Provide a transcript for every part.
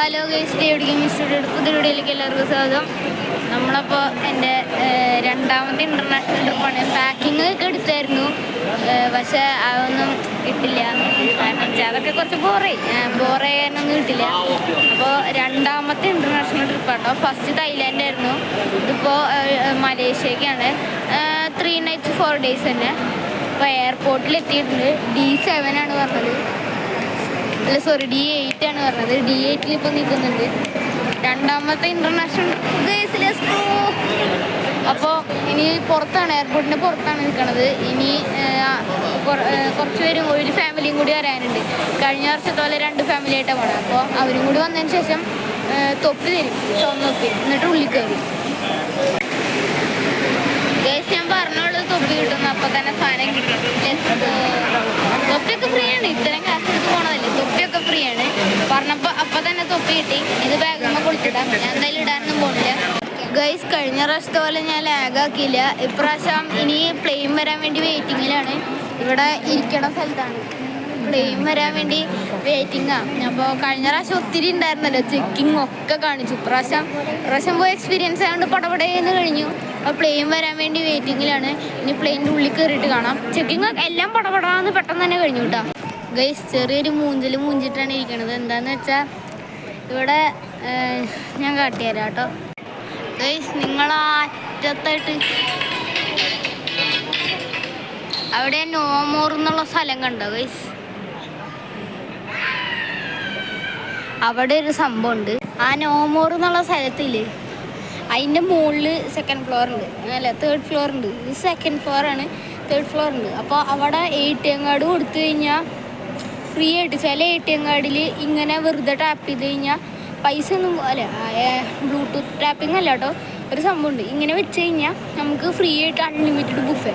Hello guys, David gaming സ്റ്റുഡിയോയുടെ പുതിയ വീഡിയോയിലേക്ക് എല്ലാവർക്കും സ്വാഗതം. നമ്മളപ്പോൾ എൻ്റെ രണ്ടാമത്തെ ഇൻ്റർനാഷണൽ ട്രിപ്പാണ്. പാക്കിങ് ഒക്കെ എടുത്തായിരുന്നു, പക്ഷേ അതൊന്നും കിട്ടില്ല. കാരണം വെച്ചാൽ അതൊക്കെ കുറച്ച് ബോറായാനൊന്നും കിട്ടില്ല. അപ്പോൾ രണ്ടാമത്തെ ഇൻ്റർനാഷണൽ ട്രിപ്പാട്ടോ. ഫസ്റ്റ് തായ്ലാൻഡ് ആയിരുന്നു, ഇതിപ്പോൾ മലേഷ്യക്കാണ്. 3 nights 4 days തന്നെ. അപ്പോൾ എയർപോർട്ടിൽ എത്തിയിട്ടുണ്ട്. D7 ആണ് പറഞ്ഞത്, അല്ല സോറി D8 ആണ് പറഞ്ഞത്. D8 ഇപ്പോൾ നിൽക്കുന്നുണ്ട്. രണ്ടാമത്തെ ഇൻ്റർനാഷണൽ ഗേസിലെസ്കോ. അപ്പോൾ ഇനി പുറത്താണ്, എയർപോർട്ടിൻ്റെ പുറത്താണ് നിൽക്കുന്നത്. ഇനി കുറച്ച് പേരും ഒരു ഫാമിലിയും കൂടി വരാനുണ്ട്. കഴിഞ്ഞ വർഷത്തെ പോലെ 2 ഫാമിലി ആയിട്ടാണ് പോകണം. അപ്പോൾ അവരും കൂടി വന്നതിന് ശേഷം തൊപ്പി തരും, ചുവന്നൊപ്പി, എന്നിട്ട് ഉള്ളിൽ കയറും. ഗേസ് ഞാൻ പറഞ്ഞോളൂ, തൊപ്പി കിട്ടുന്നു. അപ്പോൾ തന്നെ സാധനം കിട്ടും. തൊപ്പിയൊക്കെ ഫ്രീ ആണ്, ഇത്രയും കാശ് എടുത്ത് പോകണതല്ലേ. തൊപ്പിയൊക്കെ ഫ്രീ ആണ് പറഞ്ഞപ്പോൾ അപ്പം തന്നെ തൊപ്പി കിട്ടി. ഇത് ബാഗുമ്പോൾ കൊടുത്തിടാം. ഞാൻ എന്തായാലും ഇടാനൊന്നും പോകില്ല. ഗൈസ്, കഴിഞ്ഞ പ്രാവശ്യത്തെ പോലെ ഞാൻ ലാഗാക്കിയില്ല. ഇപ്രാവശ്യം ഇനി പ്ലെയിൻ വരാൻ വേണ്ടി വെയിറ്റിങ്ങിലാണ്. ഇവിടെ ഇരിക്കണ സ്ഥലത്താണ്, പ്ലെയിൻ വരാൻ വേണ്ടി വെയിറ്റിംഗാണ്. അപ്പോൾ കഴിഞ്ഞ പ്രാവശ്യം ഒത്തിരി ഉണ്ടായിരുന്നല്ലോ, ചെക്കിങ് ഒക്കെ കാണിച്ചു. ഇപ്രാവശ്യം പോയി എക്സ്പീരിയൻസ് ആയതുകൊണ്ട് പടപടയെന്ന് കഴിഞ്ഞു. അപ്പോൾ പ്ലെയിൻ വരാൻ വേണ്ടി വെയിറ്റിങ്ങിലാണ്. ഇനി പ്ലെയിൻ്റെ ഉള്ളിൽ കയറിയിട്ട് കാണാം. ചെക്കിങ് എല്ലാം പടപടാന്ന് പെട്ടെന്ന് തന്നെ കഴിഞ്ഞു കേട്ടോ. ഗൈസ്, ചെറിയൊരു മൂഞ്ചിട്ടാണ് ഇരിക്കണത്. എന്താണെന്ന് വെച്ചാൽ ഇവിടെ ഞാൻ കാട്ടിത്തരാം കേട്ടോ. ഗൈസ്, നിങ്ങളറ്റത്തായിട്ട് അവിടെ നോമോർ എന്നുള്ള സ്ഥലം കണ്ടോ ഗൈസ്? അവിടെ ഒരു സംഭവം ഉണ്ട്. ആ നോമോർ എന്നുള്ള സ്ഥലത്തില് അതിൻ്റെ മുകളിൽ 2nd floor ഉണ്ട്, അല്ല 3rd floor ഉണ്ട്. ഇത് 2nd floor ആണ്, 3rd floor ഉണ്ട്. അപ്പോൾ അവിടെ ATM കാർഡ് കൊടുത്തു കഴിഞ്ഞാൽ ഫ്രീ ആയിട്ട്, ചില ATM കാർഡിൽ ഇങ്ങനെ വെറുതെ ടാപ്പ് ചെയ്ത് കഴിഞ്ഞാൽ പൈസ ഒന്നും അല്ല, ബ്ലൂടൂത്ത് ടാപ്പിംഗ് അല്ല കേട്ടോ, ഒരു സംഭവം ഉണ്ട്. ഇങ്ങനെ വെച്ച് കഴിഞ്ഞാൽ നമുക്ക് ഫ്രീ ആയിട്ട് അൺലിമിറ്റഡ് ബുഫേ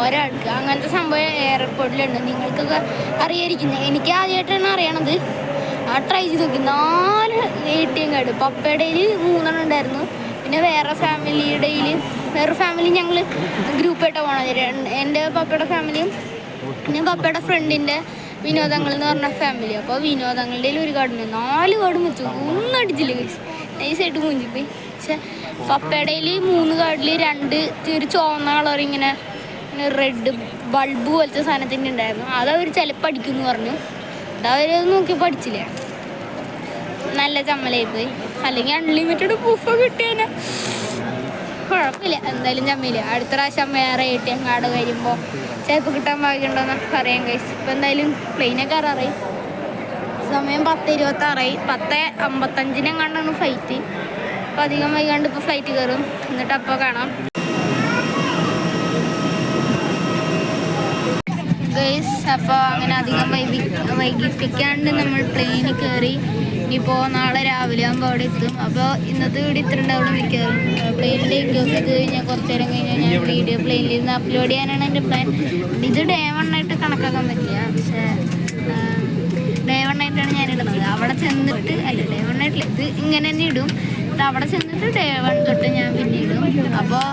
ഒരാൾക്ക്. അങ്ങനത്തെ സംഭവം എയർപോർട്ടിലുണ്ട്. നിങ്ങൾക്കൊക്കെ അറിയാതിരിക്കുന്നത്, എനിക്ക് ആദ്യമായിട്ടാണ് അറിയണത്. ആ ട്രൈ ചെയ്ത് നോക്കി. 4 ATM കാർഡ്. പപ്പയുടെ 3 ഉണ്ടായിരുന്നു. പിന്നെ വേറെ ഫാമിലി ഞങ്ങൾ ഗ്രൂപ്പായിട്ടാണ് പോകണത്. എൻ്റെ പപ്പയുടെ ഫാമിലിയും പിന്നെ പപ്പയുടെ ഫ്രണ്ടിൻ്റെ വിനോദങ്ങൾ എന്ന് പറഞ്ഞ ഫാമിലി. അപ്പോൾ വിനോദങ്ങളുടെ ഒരു കാർഡുണ്ട്. 4 കാർഡും വെച്ചു, ഒന്നും അടിച്ചില്ല ഗൈസ്. നൈസായിട്ട് മുഞ്ചിപ്പോയി. പക്ഷെ പപ്പയുടെ 3 കാർഡിൽ 2 ഒരു ചുവന്ന കളർ ഇങ്ങനെ റെഡ് ബൾബ് പോലത്തെ സാധനത്തിൻ്റെ ഉണ്ടായിരുന്നു. അതവർ ചിലപ്പോൾ അടിക്കുമെന്ന് പറഞ്ഞു. അതവരത് നോക്കി പഠിച്ചില്ല. നല്ല ചമ്മലായിപ്പോയി. അല്ലെങ്കിൽ അൺലിമിറ്റഡ് ബുഫ് കിട്ടിയേനെ. കുഴപ്പമില്ല, എന്തായാലും ചമ്മയില്ല. അടുത്ത പ്രാവശ്യം വേറെ ATM കാർഡ് വരുമ്പോൾ ചിലപ്പോൾ കിട്ടാൻ ഭാഗ്യമുണ്ടോയെന്ന് പറയാൻ കഴിച്ചു. ഇപ്പം എന്തായാലും പ്ലെയിനൊക്കെ കയറാറായി. സമയം 10:26. 10:55 കണ്ടാണ് ഫ്ലൈറ്റ്. അപ്പോൾ അധികം വൈകാണ്ട് ഇപ്പോൾ ഫ്ലൈറ്റ് കയറും. എന്നിട്ട് അപ്പോൾ കാണാം ഗൈസ്. അപ്പോൾ അങ്ങനെ അധികം വൈകിപ്പിക്കാണ്ട് നമ്മൾ പ്ലെയിനിൽ കയറി. ഇനിയിപ്പോൾ നാളെ രാവിലെ ആകുമ്പോൾ അവിടെ എത്തും. അപ്പോൾ ഇന്നത്തെ വീഡിയോ ഇത്ര ഉണ്ടാവുള്ളൂ മിക്കവാറും. പ്ലെയിനിൽ ഇൻക്ലൂസ് ചെയ്ത് കഴിഞ്ഞാൽ കുറച്ച് നേരം കഴിഞ്ഞാൽ ഞാൻ വീഡിയോ പ്ലെയിനിൽ നിന്ന് അപ്ലോഡ് ചെയ്യാനാണ് എൻ്റെ പ്ലാൻ. ഇത് Day 1 ആയിട്ട് കണക്കാക്കാൻ പറ്റില്ല, പക്ഷേ Day 1 ആയിട്ടാണ് ഞാൻ ഇടുന്നത്. അവിടെ ചെന്നിട്ട് അല്ല, Day 1 ആയിട്ടില്ല, ഇത് ഇങ്ങനെ തന്നെ ഇടും. ഇത് അവിടെ ചെന്നിട്ട് Day 1 തൊട്ട് ഞാൻ പിന്നെ ഇടും. അപ്പോൾ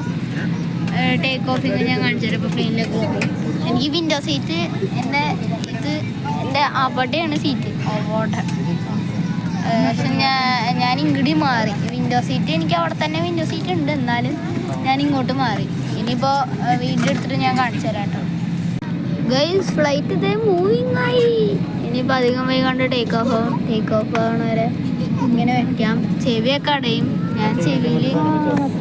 ടേക്ക് ഓഫിങ് ഞാൻ കാണിച്ചു തരാം. ഇപ്പോൾ പ്ലെയിനിലേക്ക് പോകും. എനിക്ക് വിൻഡോ സീറ്റ്, എൻ്റെ അവിടെയാണ് സീറ്റ്, അവിടെ. പക്ഷെ ഞാൻ ഇങ്ങോട്ട് മാറി. വിൻഡോ സീറ്റ് എനിക്ക് അവിടെ തന്നെ വിൻഡോ സീറ്റ് ഉണ്ട്, എന്നാലും ഞാൻ ഇങ്ങോട്ട് മാറി. ഇനിയിപ്പോൾ വീഡിയോ എടുത്തിട്ട് ഞാൻ കാണിച്ചു തരാം കേട്ടോ. ഗൈസ്, ഫ്ലൈറ്റ് ഇതേ മൂവിങ് ആയി. ഇനിയിപ്പോൾ അധികം വൈകാണ്ട് ടേക്ക് ഓഫ് ആവണ വരെ ഇങ്ങനെ വെക്കാം. ചെവിയൊക്കെ അടയും. ഞാൻ ചെവിയിൽ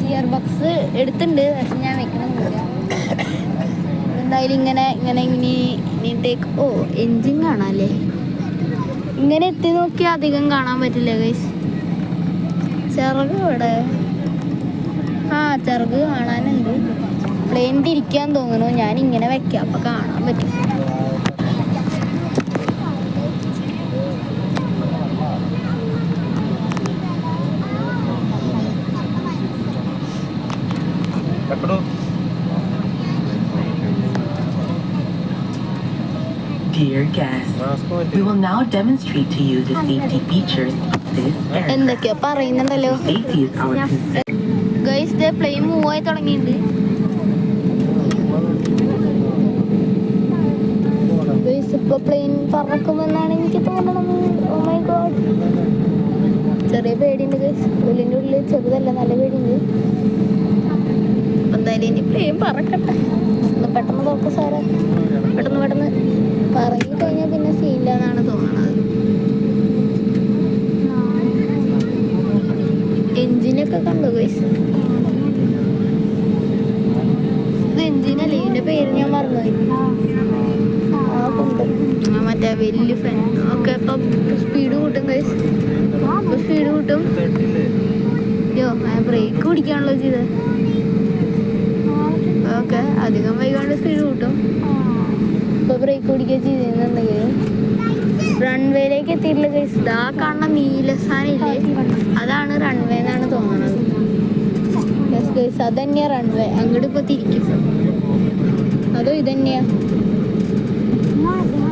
ഇയർ ബഡ്സ് എടുത്തിട്ടുണ്ട്, പക്ഷെ ഞാൻ വെക്കണമെന്നില്ല. എന്തായാലും ഇങ്ങനെ ടേക്ക്. എൻജിൻ കാണാമല്ലേ? ഇങ്ങനെ എത്തി നോക്കിയാൽ അധികം കാണാൻ പറ്റില്ല ഗൈസ്. ചിറക് ഇവിടെ, ചിറക് കാണാനുണ്ട്. പ്ലെയിൻ തിരിക്കാൻ തോന്നുന്നു. ഞാൻ ഇങ്ങനെ വെക്കാം, അപ്പം കാണാൻ പറ്റും. Dear guests, we will now demonstrate to you the safety features of this aircraft. എന്തൊക്കെയാ പറയുന്നുണ്ടല്ലോ Safety is our concern. Guys, ദേ പ്ലെയിൻ മൂവ് ആയി തുടങ്ങിയിട്ടുണ്ട്. ഗൈസ്, ഇപ്പോൾ പ്ലെയിൻ പറക്കുമെന്നാണ് എനിക്ക് തോന്നണത്. Oh my god. ചെറിയ പേടിയുണ്ട് ഗൈസ്. ഉള്ളിൻ്റെ ഉള്ളിൽ ചെറുതല്ല, നല്ല പേടിയുണ്ട്. എന്തായാലും ഇനി പ്ലെയിൻ പറക്കട്ടെ. ഒന്ന് പെട്ടെന്ന് തുറക്കും സാറേ, പെട്ടെന്ന് പറങ്ങി കഴിഞ്ഞാൽ പിന്നെ സീനില്ല എന്നാണ് തോന്നണത്. എഞ്ചിനൊക്കെ കണ്ടു ഗൈസ്. ഇത് എഞ്ചിനല്ലേ, ഇതിൻ്റെ പേര് ഞാൻ മറന്നുപോയി. കൊണ്ട് മറ്റേ വലിയ ഫാൻ ഒക്കെ ഇപ്പം സ്പീഡ് കൂട്ടും ഗൈസ്. ഇപ്പം സ്പീഡ് കൂട്ടും. അയ്യോ ബ്രേക്ക് പിടിക്കാണല്ലോ ചെയ്തത്. ഓക്കെ അധികം വൈകാണ്ട് സ്പീഡ് കൂട്ടും. ഇപ്പോൾ ബ്രേക്ക് പിടിക്കുക ചെയ്തിരുന്നുണ്ടെങ്കിൽ റൺവേയിലേക്ക് എത്തിയിട്ടില്ല ഗൈസ്. ഇതാ കാണുന്ന നീല സാധനം ഇല്ലേ, അതാണ് റൺവേ എന്നാണ് തോന്നുന്നത്. യെസ് ഗൈസ്, അത് തന്നെയാണ് റൺവേ. അങ്ങോട്ട് ഇപ്പോൾ തിരിക്കും. അതോ ഇതന്നെയാ?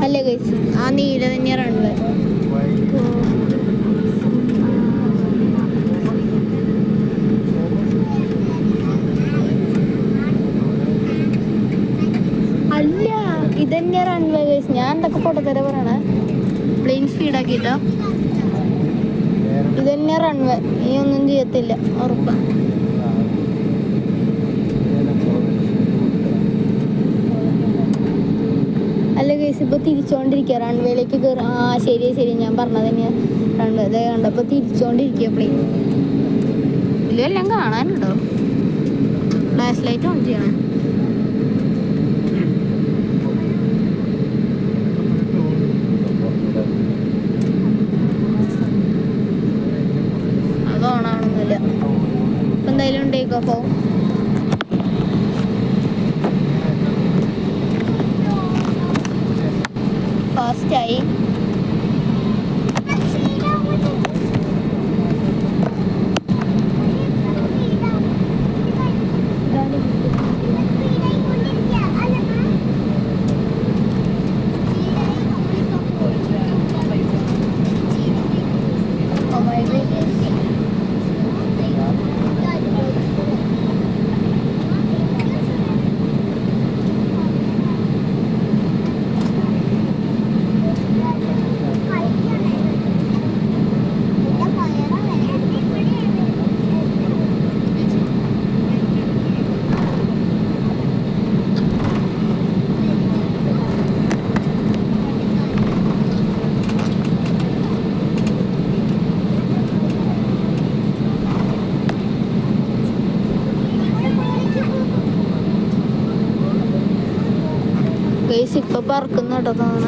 അല്ലേ ഗൈസ്, ആ നീല തന്നെയാണ് റൺവേ. അല്ല, ഇതന്നെയാ റൺവേ ഗൈസ്. ഞാൻ എന്തൊക്കെ പൊട്ടത്തര പറയണേ. പ്ലെയിൻ സ്പീഡാക്കിട്ടോ. ഇതന്നെയാ റൺവേ. ഇനി ഒന്നും ചെയ്യത്തില്ല, ഉറപ്പാണ്. അല്ല ഗൈസ്, ഇപ്പോൾ തിരിച്ചുകൊണ്ടിരിക്കുക റൺവേയിലേക്ക് കയറി. ആ ശരി ശരി, ഞാൻ പറഞ്ഞത് തന്നെയാണ് റൺവേ. അതേ കണ്ടപ്പോൾ തിരിച്ചുകൊണ്ടിരിക്കുക പ്ലെയിൻ. ഇതിലെല്ലാം കാണാനുണ്ടോ? ഫ്ലാഷ് ലൈറ്റ് ഓൺ ചെയ്യണം. അത് ഓണാവണമെന്നില്ല. ഇപ്പം എന്തായാലും ടേക്ക് ഓഫ് ആവും. ഫാസ്റ്റായി. ഗൈസ് ഇപ്പൊ പറക്കുന്ന കേട്ടോ തോന്നണ.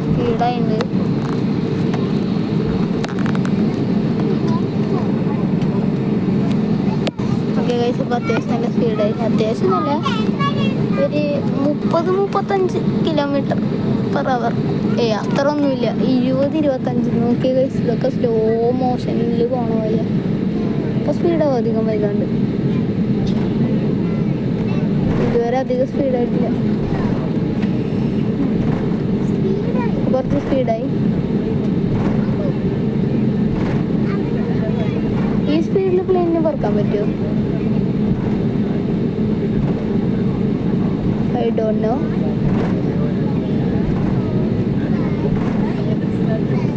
സ്പീഡായിണ്ട്. ഓക്കെ ഗൈസ്, ഇപ്പൊ അത്യാവശ്യം നല്ല സ്പീഡായി. അത്യാവശ്യം നല്ല ഒരു 30-35 km/h. അത്ര ഒന്നുമില്ല, 20-25. നോക്കിയ ഗൈസ്, ഇതൊക്കെ സ്ലോ മോഷനിൽ പോണ പോലെ. ഇപ്പൊ സ്പീഡാവും അധികം വൈകാണ്ട്. ഇതുവരെ അധികം സ്പീഡായിട്ടില്ല, കുറച്ച് സ്പീഡായി. ഈ സ്പീഡിൽ പ്ലെയിനിന് പറക്കാൻ പറ്റുമോ? I don't know.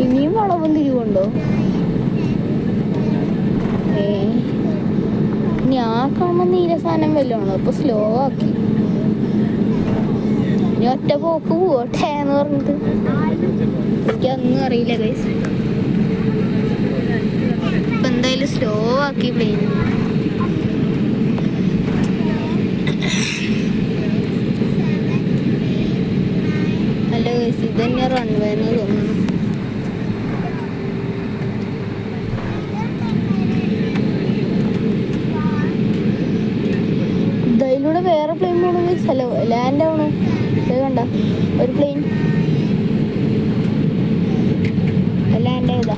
ഇനിയും വളവും തിരിവുണ്ടോ? ഞാൻ കാണുമ്പോൾ നീല സാധനം വല്ലതാണോ? അപ്പോൾ സ്ലോ ആക്കി. ഇനി ഒറ്റ പോക്ക് പോട്ടെ എന്ന് പറഞ്ഞിട്ട് എനിക്കൊന്നും അറിയില്ല ഗൈസ്. ഇപ്പം എന്തായാലും സ്ലോ ആക്കി പ്ലെയിൻ. അല്ല ഗൈസ്, ഇത് തന്നെ റൺവേ എന്ന് തോന്നുന്നു. ഇതിലൂടെ വേറെ പ്ലെയിൻ പോകണമെങ്കിൽ സ്ഥലോ ലാൻഡ് ആവണം. ഇത് കണ്ട ഒരു പ്ലെയിൻ ലാൻഡ് ചെയ്താ.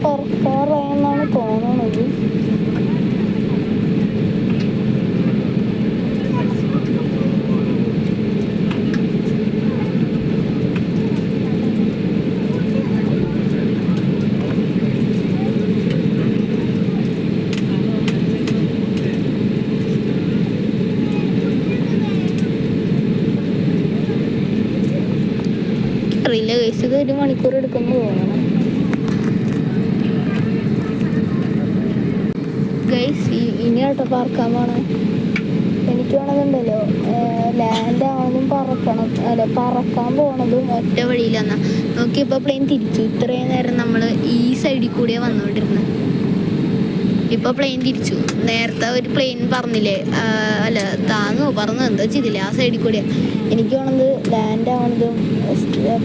പറക്കാറായെന്നാണ് തോന്നുന്നത്. അറിയില്ല ഗൈസ്, ഇത് 1 മണിക്കൂർ എടുക്കുമ്പോൾ തോന്നണം. ഗൈസ് ഇനി ആട്ടോ പറക്കാൻ പോണം. എനിക്ക് വേണമെന്നുണ്ടല്ലോ ലാൻഡ് ആവണതും പറക്കാൻ പോണതും ഒറ്റ വഴിയിലെന്നാ നോക്കി. ഇപ്പോൾ പ്ലെയിൻ തിരിച്ചു. ഇത്രയും നേരം നമ്മൾ ഈ സൈഡിൽ കൂടിയാണ് വന്നുകൊണ്ടിരുന്നത്. ഇപ്പോൾ പ്ലെയിൻ തിരിച്ചു. നേരത്തെ ഒരു പ്ലെയിൻ പറഞ്ഞില്ലേ, അല്ല പറന്നു എന്താ ചെയ്തില്ലേ, ആ സൈഡിൽ കൂടിയാണ്. എനിക്ക് വേണത് ലാൻഡ് ആവണതും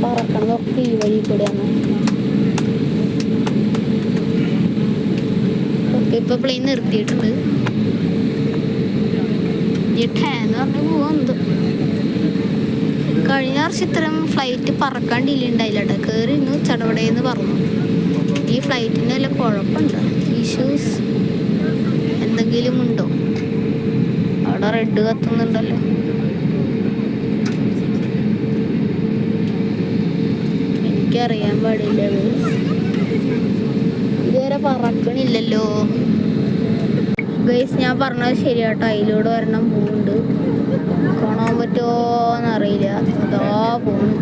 പറക്കണതും ഒക്കെ ഈ വഴി കൂടെയാണ്. ഓക്കെ, ഇപ്പോൾ പ്ലെയിൻ നിർത്തിയിട്ടുണ്ട്. എന്ന് പറഞ്ഞ് പോവാന്ത്. കഴിഞ്ഞ വർഷം ഇത്തരം ഫ്ലൈറ്റ് പറക്കാൻ ഡിലേ ഉണ്ടായില്ല കേട്ടോ. കയറി ഇന്ന് ചടപടയെന്ന് പറഞ്ഞു. ഈ ഫ്ലൈറ്റിന് വല്ല കുഴപ്പമുണ്ടോ, ഇഷ്യൂസ് എന്തെങ്കിലും ഉണ്ടോ? അവിടെ റെഡ് കത്തുന്നുണ്ടല്ലോ. എനിക്കറിയാൻ പാടില്ല. ഇതുവരെ പറക്കണില്ലല്ലോ ഗൈസ്. ഞാൻ പറഞ്ഞത് ശരിയാട്ടോ. അതിലൂടെ ഒരെണ്ണം പോകുന്നുണ്ട്. കാണാൻ പറ്റുമോന്നറിയില്ല. അതാ പോകുന്നു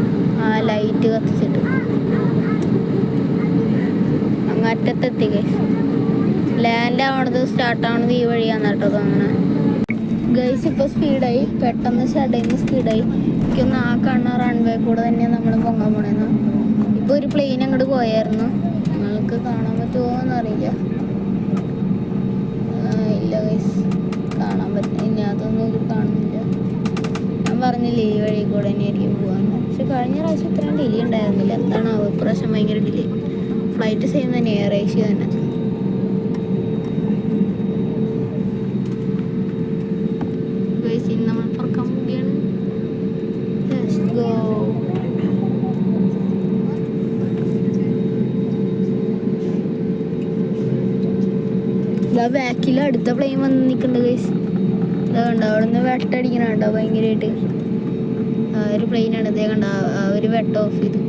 ആ ലൈറ്റ് കത്തിച്ചിട്ട്. അങ്ങറ്റത്തെത്തി ഗൈസ്. ലാൻഡ് ആവണത് സ്റ്റാർട്ടാവണത് ഈ വഴിയാന്ന് കേട്ടോ തോന്നണേ. ഗൈസ് ഇപ്പോൾ സ്പീഡായി, പെട്ടെന്ന് ഷടയിന്ന് സ്പീഡായി. എനിക്കൊന്ന് ആ കാണുന്ന റൺവേ കൂടെ തന്നെയാണ് നമ്മൾ പൊങ്ങാൻ പോണേന്ന്. ഇപ്പോൾ ഒരു പ്ലെയിൻ അങ്ങോട്ട് പോയായിരുന്നു. നിങ്ങൾക്ക് കാണാൻ പറ്റുമോന്നറിയില്ല. ഇല്ല ഗൈസ്, കാണാൻ പറ്റില്ല. ഇനി അതൊന്നും കാണുന്നില്ല. ഞാൻ പറഞ്ഞില്ലേ ഈ വഴി കൂടെ തന്നെയായിരിക്കും പോകാമെന്ന്. പക്ഷെ കഴിഞ്ഞ പ്രാവശ്യം ഇത്രയും ഡിലേ ഉണ്ടായിരുന്നില്ല. എന്താണ് ഇപ്രാവശ്യം ഭയങ്കര ഡിലേ. ഫ്ലൈറ്റ് സെയിം തന്നെ, എയർ ഏഷ്യ തന്നെ. ഗൈസ് ഇനി നമ്മൾ പറക്കാൻ പോവുകയാണ്. Let's go. ബാക്കിൽ അടുത്ത പ്ലെയിൻ വന്ന് നിൽക്കുന്നുണ്ട് ഗൈസ്. ഇതാ കണ്ടോ, അവിടെ നിന്ന് വെട്ടടിക്കണ കേട്ടോ ഭയങ്കരമായിട്ട്. ഒരു പ്ലെയിനാണ് ഇതേ കണ്ട, ഒരു വെട്ട ഓഫ് ചെയ്തു.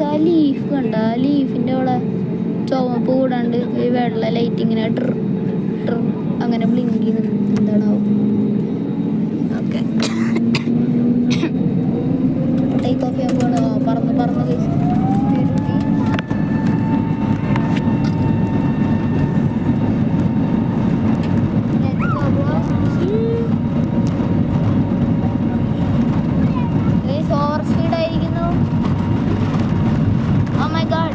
ആ ലീഫ് കണ്ട, ആ ലീഫിൻ്റെ അവിടെ ചുവപ്പ് കൂടാണ്ട് ഒരു വെള്ള ലൈറ്റ് ഇങ്ങനെ അങ്ങനെ ബ്ലിങ്ക് ചെയ്യുന്നുണ്ട്. എന്താണാവും. ഓക്കെ, ടേക്ക് ഓഫ് ചെയ്യാൻ പോകണം. പറന്ന് ഗൈസ്. ഓവർ സ്പീഡ് ആയിരിക്കുന്നു. Oh my god.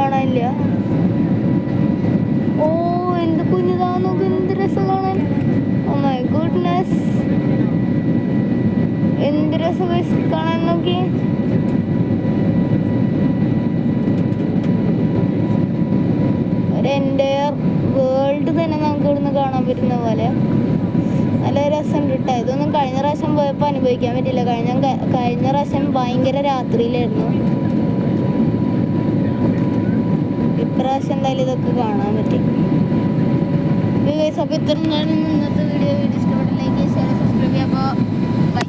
കാണാനില്ല. ഓ എന്ത് കുഞ്ഞിതാ നോക്ക്, എന്ത് രസം കാണാൻ. ഓ മൈ ഗുഡ്നെസ്, എന്ത് രസം കാണാൻ. നോക്കി ഒരു എൻ്റയർ വേൾഡ് തന്നെ നമുക്ക് ഇവിടുന്ന് കാണാൻ പറ്റുന്ന പോലെ നല്ല രസമുണ്ട് കേട്ടോ. ഇതൊന്നും കഴിഞ്ഞ പ്രാവശ്യം പോയപ്പോൾ അനുഭവിക്കാൻ പറ്റില്ല. കഴിഞ്ഞ പ്രാവശ്യം ഭയങ്കര രാത്രിയിലായിരുന്നു. ഇപ്രാവശ്യം എന്തായാലും ഇതൊക്കെ കാണാൻ പറ്റി. അപ്പോൾ ഇത്ര ഇന്നത്തെ വീഡിയോ ഇഷ്ടപ്പെട്ട ലൈക്ക് ചെയ്യുക, സബ്സ്ക്രൈബ് ചെയ്യുക. അപ്പോൾ ബൈ.